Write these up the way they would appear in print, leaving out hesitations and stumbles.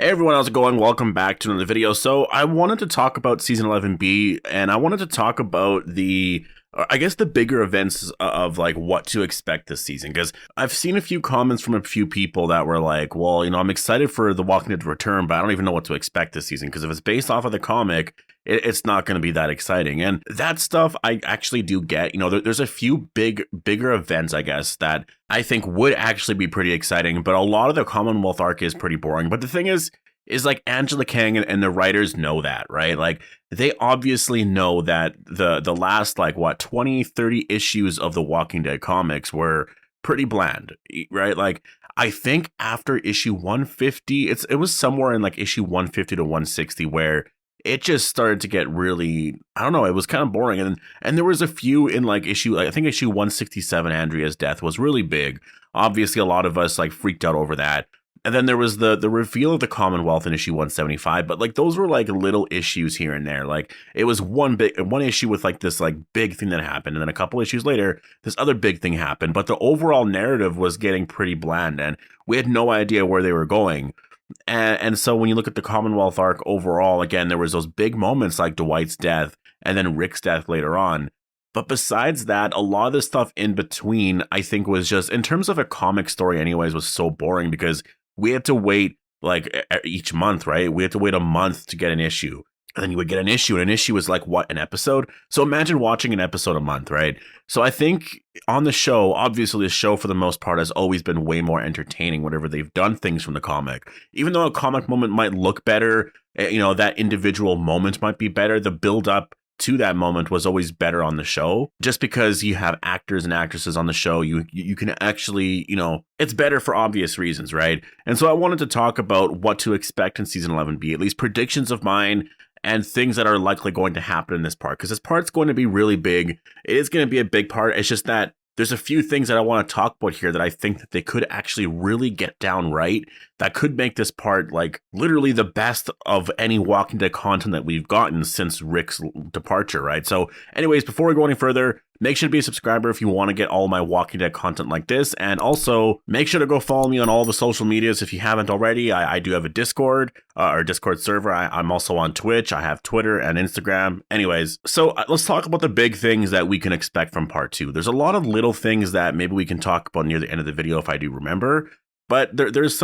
Hey everyone, how's it going? Welcome back to another video. So I wanted to talk about Season 11B, and I wanted to talk about the bigger events of like what to expect this season, because I've seen a few comments from a few people that were like, well, I'm excited for The Walking Dead to return, but I don't even know what to expect this season, because if it's based off of the comic, it's not going to be that exciting. And that stuff I actually do get. There's a few bigger events, I guess, that I think would actually be pretty exciting, but a lot of the Commonwealth arc is pretty boring. But the thing is like Angela Kang and the writers know that, right? Like, they obviously know that the last 20, 30 issues of the Walking Dead comics were pretty bland, right? Like, I think after issue 150, it was somewhere in like issue 150 to 160 where it just started to get really, I don't know, it was kind of boring. And there was a few in like I think issue 167, Andrea's death was really big. Obviously, a lot of us like freaked out over that. And then there was the reveal of the Commonwealth in issue 175, but like those were like little issues here and there. Like, it was one issue with like this like big thing that happened, and then a couple issues later, this other big thing happened. But the overall narrative was getting pretty bland, and we had no idea where they were going. And so when you look at the Commonwealth arc overall, again, there was those big moments like Dwight's death and then Rick's death later on. But besides that, a lot of the stuff in between, I think, was just, in terms of a comic story anyways, was so boring because we had to wait like each month, right? We had to wait a month to get an issue. And then you would get an issue, and an issue is like, what, an episode? So imagine watching an episode a month, right? So I think on the show, obviously the show for the most part has always been way more entertaining whenever they've done things from the comic. Even though a comic moment might look better, that individual moment might be better, the build up to that moment was always better on the show. Just because you have actors and actresses on the show, you can actually, it's better for obvious reasons, right? And so I wanted to talk about what to expect in season 11B, at least predictions of mine and things that are likely going to happen in this part, because this part's going to be really big. It is going to be a big part. It's just that there's a few things that I want to talk about here that I think that they could actually really get down right, that could make this part like literally the best of any Walking Dead content that we've gotten since Rick's departure, right? So anyways, before we go any further, make sure to be a subscriber if you want to get all my Walking Dead content like this. And also make sure to go follow me on all the social medias if you haven't already. I do have a Discord, or Discord server. I'm also on Twitch. I have Twitter and Instagram. Anyways, so let's talk about the big things that we can expect from part 2. There's a lot of little things that maybe we can talk about near the end of the video if I do remember. But there's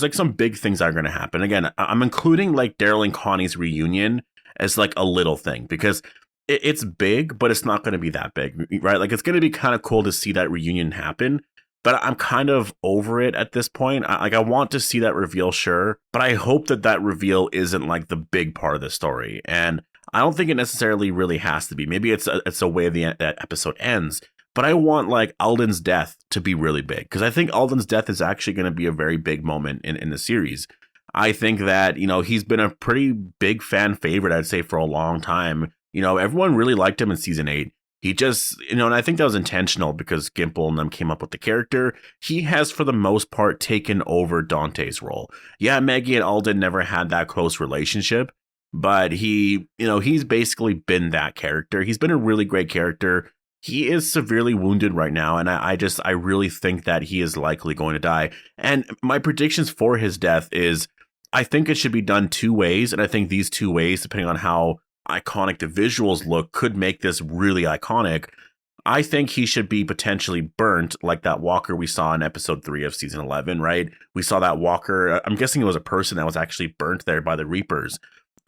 like some big things that are going to happen. Again, I'm including like Daryl and Connie's reunion as like a little thing, because it's big, but it's not going to be that big, right? Like, it's going to be kind of cool to see that reunion happen, but I'm kind of over it at this point. I want to see that reveal, sure, but I hope that reveal isn't like the big part of the story. And I don't think it necessarily really has to be. Maybe it's a way that episode ends. But I want like Alden's death to be really big, because I think Alden's death is actually going to be a very big moment in the series. I think that, he's been a pretty big fan favorite, I'd say, for a long time. Everyone really liked him in season 8. He just, and I think that was intentional because Gimple and them came up with the character. He has, for the most part, taken over Dante's role. Yeah, Maggie and Alden never had that close relationship, but he's basically been that character. He's been a really great character. He is severely wounded right now, and I really think that he is likely going to die. And my predictions for his death is, I think it should be done 2 ways, and I think these 2 ways, depending on how iconic the visuals look, could make this really iconic. I think he should be potentially burnt, like that walker we saw in episode 3 of season 11, right? We saw that walker, I'm guessing it was a person that was actually burnt there by the Reapers.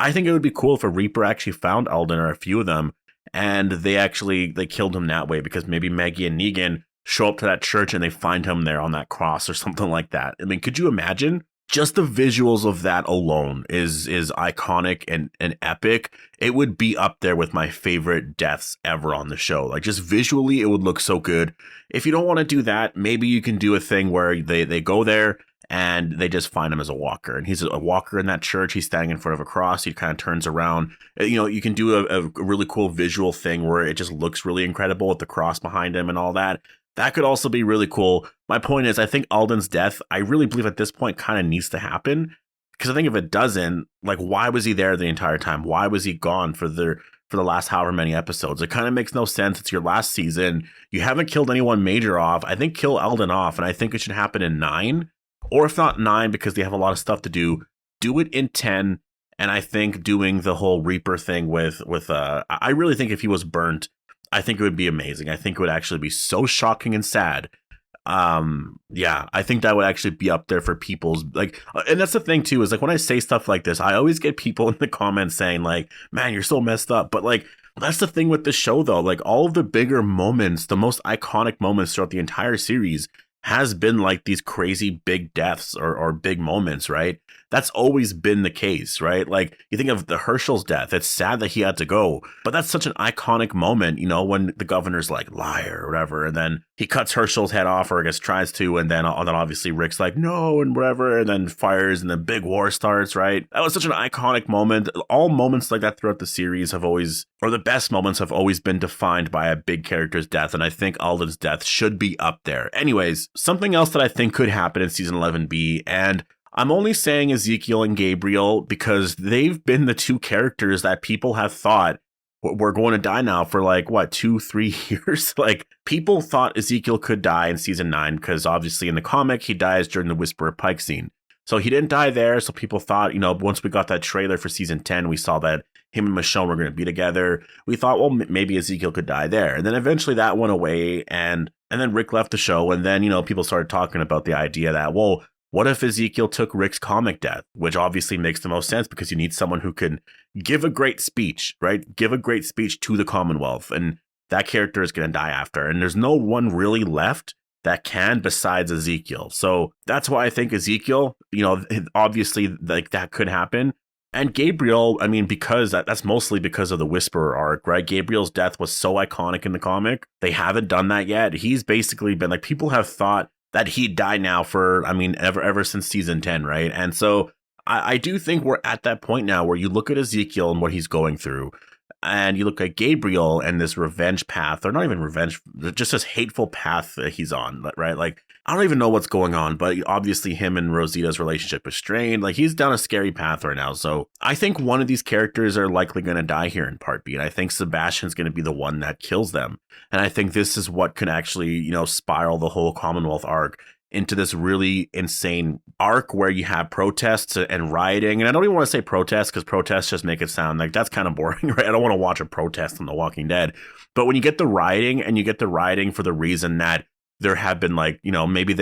I think it would be cool if a Reaper actually found Alden, or a few of them, and they killed him that way, because maybe Maggie and Negan show up to that church and they find him there on that cross or something like that. I mean, could you imagine? Just the visuals of that alone is iconic and epic. It would be up there with my favorite deaths ever on the show. Like, just visually, it would look so good. If you don't want to do that, maybe you can do a thing where they go there and they just find him as a walker. And he's a walker in that church. He's standing in front of a cross. He kind of turns around. You can do a really cool visual thing where it just looks really incredible with the cross behind him and all that. That could also be really cool. My point is, I think Alden's death, I really believe at this point, kind of needs to happen. Because I think if it doesn't, like, why was he there the entire time? Why was he gone for the last however many episodes? It kind of makes no sense. It's your last season. You haven't killed anyone major off. I think kill Alden off, and I think it should happen in 9. Or if not 9, because they have a lot of stuff to do, do it in 10. And I think doing the whole Reaper thing with I really think if he was burnt, I think it would be amazing. I think it would actually be so shocking and sad. Yeah, I think that would actually be up there for people's like, and that's the thing too, is like when I say stuff like this, I always get people in the comments saying like, man, you're so messed up. But like, that's the thing with the show though, like all of the bigger moments, the most iconic moments throughout the entire series has been like these crazy big deaths or big moments, right? That's always been the case, right? Like you think of the Herschel's death. It's sad that he had to go, but that's such an iconic moment, you know, when the governor's like liar or whatever, and then he cuts Herschel's head off, or I guess tries to, and then obviously Rick's like no and whatever, and then fires, and the big war starts, right? That was such an iconic moment. All moments like that throughout the series have always, or the best moments have always been defined by a big character's death, and I think Alden's death should be up there. Anyways, something else that I think could happen in season 11B, and I'm only saying Ezekiel and Gabriel because they've been the two characters that people have thought were going to die now for like, what, 2-3 years? Like, people thought Ezekiel could die in season 9 because obviously in the comic, he dies during the Whisperer Pike scene. So he didn't die there. So people thought, you know, once we got that trailer for season 10, we saw that him and Michonne were going to be together. We thought, well, maybe Ezekiel could die there. And then eventually that went away. And then Rick left the show. And then, you know, people started talking about the idea that, well, what if Ezekiel took Rick's comic death? Which obviously makes the most sense because you need someone who can give a great speech, right? Give a great speech to the Commonwealth. And that character is going to die after. And there's no one really left that can besides Ezekiel. So that's why I think Ezekiel, you know, obviously like that could happen. And Gabriel, I mean, because that's mostly because of the Whisperer arc, right? Gabriel's death was so iconic in the comic. They haven't done that yet. He's basically been like, people have thought that he'd die now for, I mean, ever since season 10, right? And so I do think we're at that point now where you look at Ezekiel and what he's going through, and you look at Gabriel and this revenge path, or not even revenge, just this hateful path that he's on, right? Like, I don't even know what's going on, but obviously him and Rosita's relationship is strained. Like, he's down a scary path right now. So I think one of these characters are likely going to die here in Part B. And I think Sebastian's going to be the one that kills them. And I think this is what can actually, you know, spiral the whole Commonwealth arc into this really insane arc where you have protests and rioting. And I don't even want to say protests because protests just make it sound like that's kind of boring, right? I don't want to watch a protest on The Walking Dead. But when you get the rioting, and you get the rioting for the reason that there have been, like, you know, maybe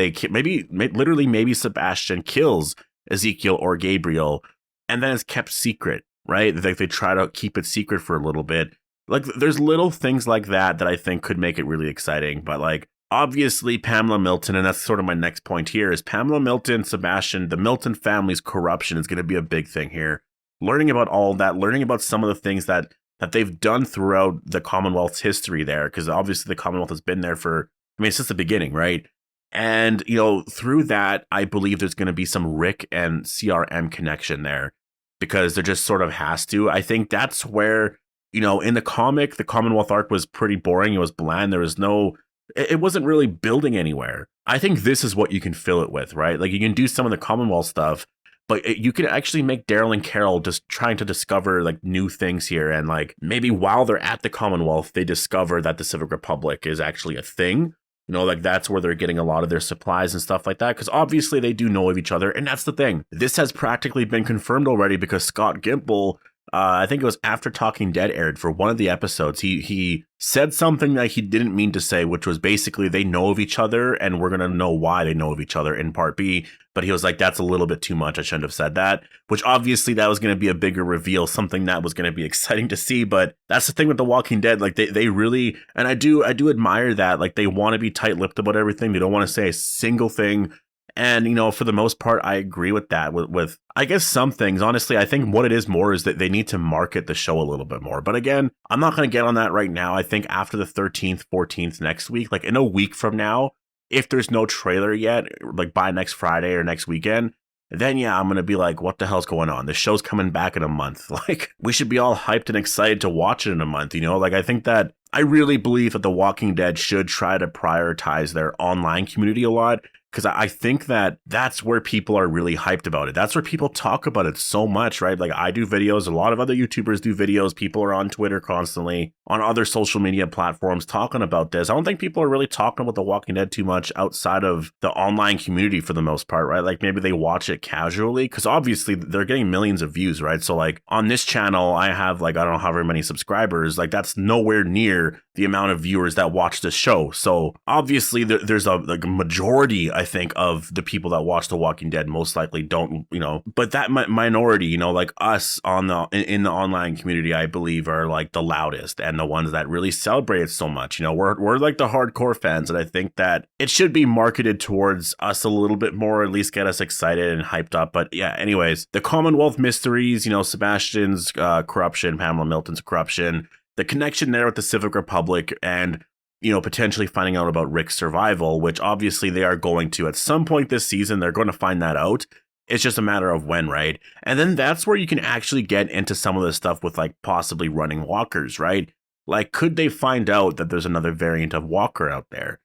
Sebastian kills Ezekiel or Gabriel, and then it's kept secret, right? They try to keep it secret for a little bit. Like, there's little things like that I think could make it really exciting. But like, obviously Pamela Milton, and that's sort of my next point here, is Pamela Milton, Sebastian, the Milton family's corruption is going to be a big thing here. Learning about all that, learning about some of the things that they've done throughout the Commonwealth's history there, because obviously the Commonwealth has been there for, I mean, since the beginning, right? And, you know, through that, I believe there's going to be some Rick and CRM connection there, because there just sort of has to. I think that's where, you know, in the comic, the Commonwealth arc was pretty boring. It was bland. There was no, it wasn't really building anywhere. I think this is what you can fill it with, right? Like, you can do some of the Commonwealth stuff, but you can actually make Daryl and Carol just trying to discover like new things here. And like, maybe while they're at the Commonwealth, they discover that the Civic Republic is actually a thing. You know, like, that's where they're getting a lot of their supplies and stuff like that. Because obviously they do know of each other. And that's the thing. This has practically been confirmed already, because Scott Gimple, I think it was after Talking Dead aired, for one of the episodes, he said something that he didn't mean to say, which was basically they know of each other and we're going to know why they know of each other in Part B. But he was like, that's a little bit too much. I shouldn't have said that, which obviously that was going to be a bigger reveal, something that was going to be exciting to see. But that's the thing with The Walking Dead. Like, they really, and I do admire that. Like, they want to be tight-lipped about everything. They don't want to say a single thing. And, you know, for the most part, I agree with that. With I guess some things, honestly, I think what it is more is that they need to market the show a little bit more. But again, I'm not going to get on that right now. I think after the 13th, 14th next week, like in a week from now, if there's no trailer yet, like by next Friday or next weekend, then yeah, I'm going to be like, what the hell's going on? The show's coming back in a month. Like, we should be all hyped and excited to watch it in a month, you know? Like, I think that I really believe that The Walking Dead should try to prioritize their online community a lot. because I think that that's where people are really hyped about it. That's where people talk about it so much, right? Like I do videos, a lot of other YouTubers do videos, people are on Twitter constantly, on other social media platforms talking about this. I don't think people are really talking about The Walking Dead too much outside of the online community for the most part, right? Like maybe they watch it casually, because obviously they're getting millions of views, right? So like on this channel, I have like, I don't know how very many subscribers, like that's nowhere near the amount of viewers that watch this show. So obviously there's a majority, I think, of the people that watch The Walking Dead most likely don't, but that minority, like us in the online community, I believe are like the loudest and the ones that really celebrate it so much. We're like the hardcore fans, and I think that it should be marketed towards us a little bit more, at least get us excited and hyped up. But yeah, anyways, the Commonwealth mysteries, Sebastian's corruption, Pamela Milton's corruption, the connection there with the Civic Republic, and potentially finding out about Rick's survival, which obviously they are going to at some point this season. They're going to find that out. It's just a matter of when, right? And then that's where you can actually get into some of the stuff with like possibly running walkers, right? Like, could they find out that there's another variant of walker out there?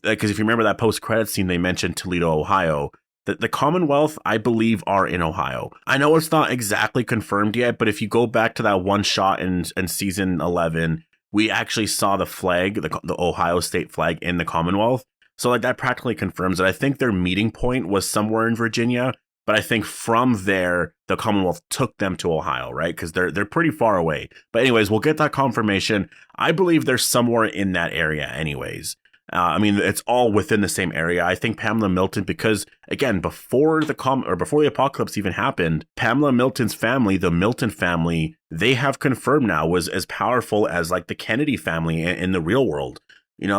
Because if you remember that post-credit scene, they mentioned Toledo, Ohio. The Commonwealth, I believe, are in Ohio. I know it's not exactly confirmed yet, but if you go back to that one shot in season 11, we actually saw the flag, the Ohio state flag in the Commonwealth. So like that practically confirms it. I think their meeting point was somewhere in Virginia, but I think from there, the Commonwealth took them to Ohio, right? Because they're pretty far away. But anyways, we'll get that confirmation. I believe they're somewhere in that area anyways. It's all within the same area. I think Pamela Milton, because again, before the apocalypse even happened, Pamela Milton's family, the Milton family, they have confirmed now was as powerful as like the Kennedy family in the real world.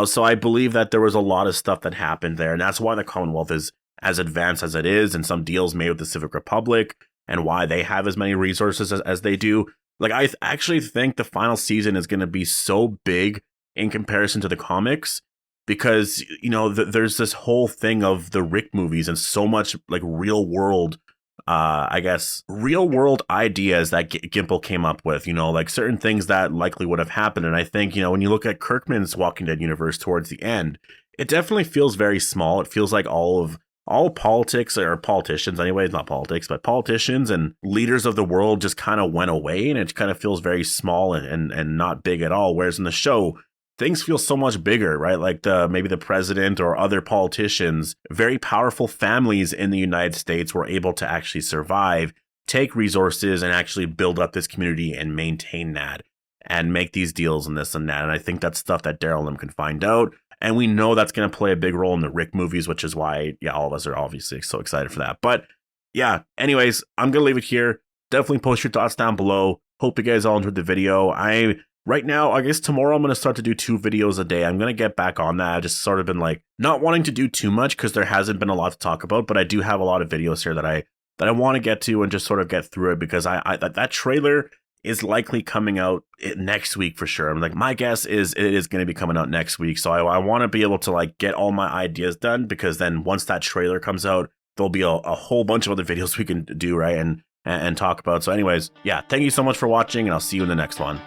So I believe that there was a lot of stuff that happened there, and that's why the Commonwealth is as advanced as it is, and some deals made with the Civic Republic, and why they have as many resources as they do. Like I actually think the final season is going to be so big in comparison to the comics, because there's this whole thing of the Rick movies and so much like real world ideas that Gimple came up with, like certain things that likely would have happened. And I think, when you look at Kirkman's Walking Dead universe towards the end, it definitely feels very small. It feels like all politics, or politicians anyways, not politics, but politicians and leaders of the world just kind of went away, and it kind of feels very small and not big at all. Whereas in the show, things feel so much bigger, right? Like maybe the president or other politicians, very powerful families in the United States were able to actually survive, take resources, and actually build up this community and maintain that and make these deals and this and that. And I think that's stuff that Daryl and them can find out. And we know that's going to play a big role in the Rick movies, which is why, all of us are obviously so excited for that. But yeah, anyways, I'm going to leave it here. Definitely post your thoughts down below. Hope you guys all enjoyed the video. Right now, I guess tomorrow I'm going to start to do 2 videos a day. I'm going to get back on that. I've just sort of been like not wanting to do too much because there hasn't been a lot to talk about, but I do have a lot of videos here that I want to get to and just sort of get through it, because that trailer is likely coming out next week for sure. I'm like, my guess is it is going to be coming out next week. So I want to be able to like get all my ideas done, because then once that trailer comes out, there'll be a whole bunch of other videos we can do, right? And talk about. So anyways, yeah, thank you so much for watching, and I'll see you in the next one.